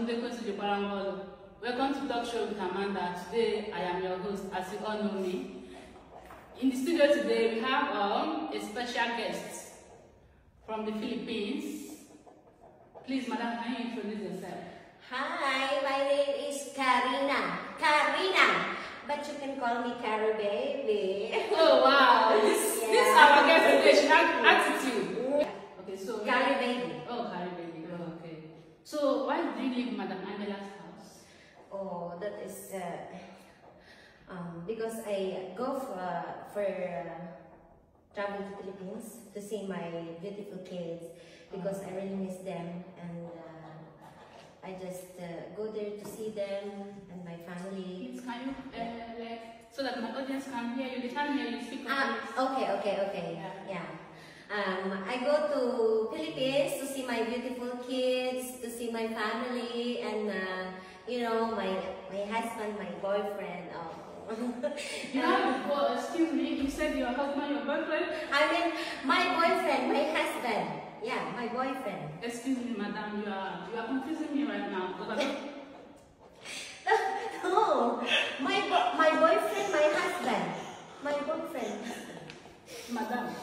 Babatunde Kosi Parangolo. Welcome to Talk Show with Amanda. Today I am your host, as you all know me. In the studio today we have a special guest from the Philippines. Please, Madam, can you introduce yourself? Hi, my name is Karina. But you can call me Caro Baby. Oh wow, this is our guest today. She has attitude. Okay, so Caro Baby. Oh, Caro Baby. Oh, okay. So why did you leave Madam Angela's house? Oh, that is because I go for travel to Philippines to see my beautiful kids because I really miss them, and I just go there to see them and my family. Please, can you like so that my audience can hear you? They can hear you speak. Okay. Yeah. I go to Philippines to see my beautiful kids, to see my family, and you know, my husband, my boyfriend. Excuse me, you said your husband, your boyfriend? I mean, my boyfriend, my husband. Yeah, my boyfriend. Excuse me, madam, you are confusing me right now. No, my boyfriend, my husband. My boyfriend. Madam.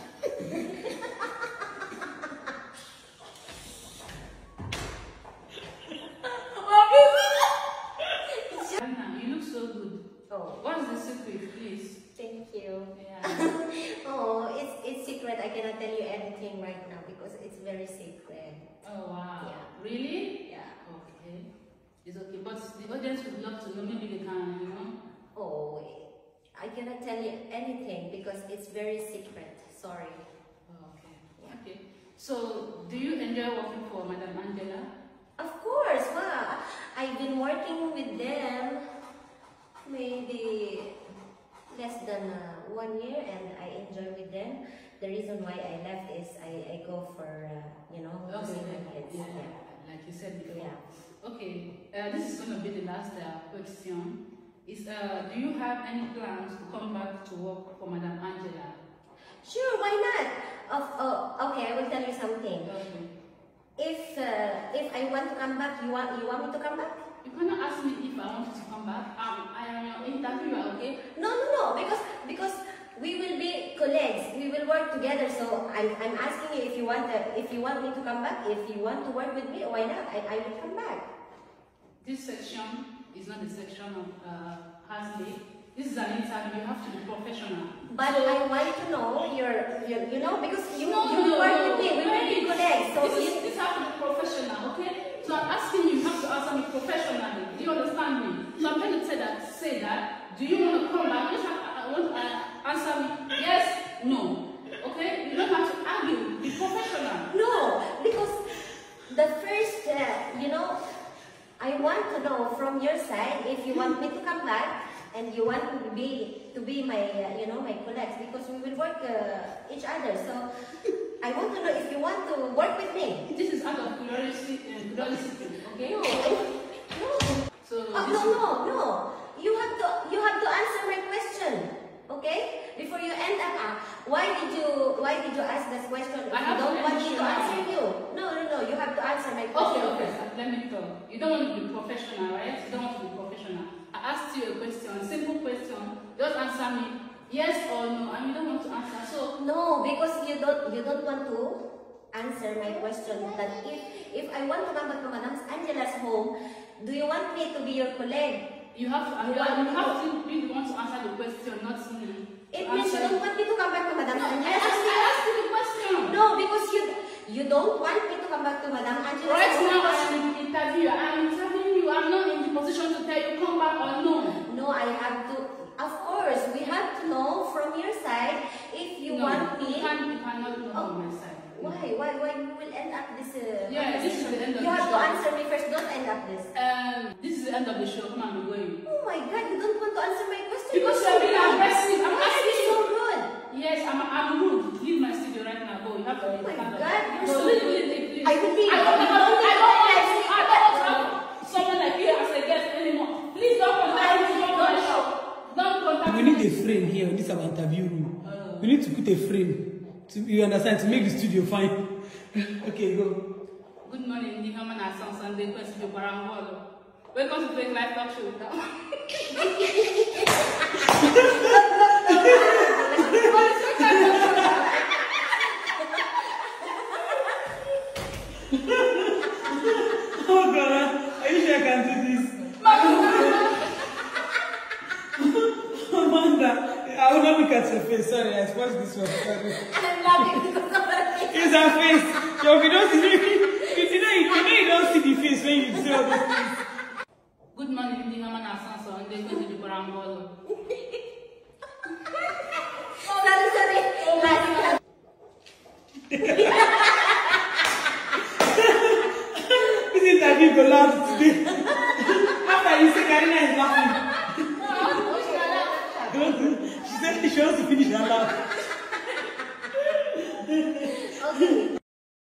You look so good. Oh. What's the secret, please? Thank you. Yeah. Oh, it's secret. I cannot tell you anything right now because it's very secret. Oh wow. Yeah. Really? Yeah. Okay. It's okay. But the audience would love to know. Maybe they can, you know. Oh, I cannot tell you anything because it's very secret. Sorry. Oh, okay. Yeah. Okay. So, do you enjoy working for Madam Angela? Of course. Well, I've been working with them maybe less than 1 year, and I enjoy with them. The reason why I left is I go for you know, to see my kids. Yeah. Like you said before. Yeah. Okay. This is going to be the last question. Is do you have any plans to come back to work for Madam Angela? Sure, why not? Okay, I will tell you something. Okay. If I want to come back, you want me to come back? You cannot ask me if I want you to come back. I am your interviewer, okay? No, because we will be colleagues. We will work together. So I'm asking you if you want me to come back. If you want to work with me, why not? I will come back. This section is not the section of Hasley. This is an interview. You have to be professional. But so, I want to know you know, because you work with me. We will be no. colleagues. So this has to be professional, okay? So I'm asking you have to answer me professionally. Do you understand me? So I'm trying to say that. Do you want to come back? You just want to answer me yes, no. Okay? You don't have to argue. Be professional. no, because the first, you know, I want to know from your side if you want me to come back and you want to be my, you know, my colleagues, because we will work each other. So I want to know if you want to work with me. This is out of curiosity, okay? No. So No. You have to answer my question, okay? Before you end up, why did you ask this question? If I you don't want me to sure. answer you. No. You have to answer my question. Okay. Let me talk. You don't want to be professional, right? You don't want to be professional. I asked you a question, simple question. Just answer me yes or no, and you don't want to answer. So no, because you don't want to answer my question. That if I want to come back to Madam Angela's home, do you want me to be your colleague? you have to be the one to answer the question, not me. It means you don't want me to come back to Madam Angela's home. I asked you the question. No, because you don't want me to come back to Madam Angela's home. Right now I am in the interview. I am interviewing you. I'm not in the position to tell you come back or no. No, I have to. Of course, we have to know from your side if you want me. You cannot know from my side. Why? We will end up this. Yeah, this is the end of the show. You have to answer me first. Don't end up this. This is the end of the show. Come on, we're going. Oh my God! You don't want to answer my question. Because you're being aggressive. I'm Why are asking you so rude? Yes, I'm rude. Leave my studio right now. Go. You have to leave. Oh my God! You're so leave. rude. I will leave. I don't want someone like you as a guest anymore. Please don't contact me. Don't show. Don't contact me. We need a frame here in this our interview room. We need to put a frame. You understand? To make the studio fine. Okay, go. Good morning, Nihaman Asan Sunday. the question of Parangolo. Welcome to Fake Life Talk Show. Oh God, are you sure I can do this? Amanda, I will not look at your face. Sorry, I spoiled this one. Sorry. I'm laughing because of her face. It's her face. Yo, you don't see you don't see the face when you say all those things. Good morning, the Mama Nasanso, and they go to the Parangolo. Sorry. This interview go last today. After you say Karina is laughing. She said she wants to finish her laugh. Okay.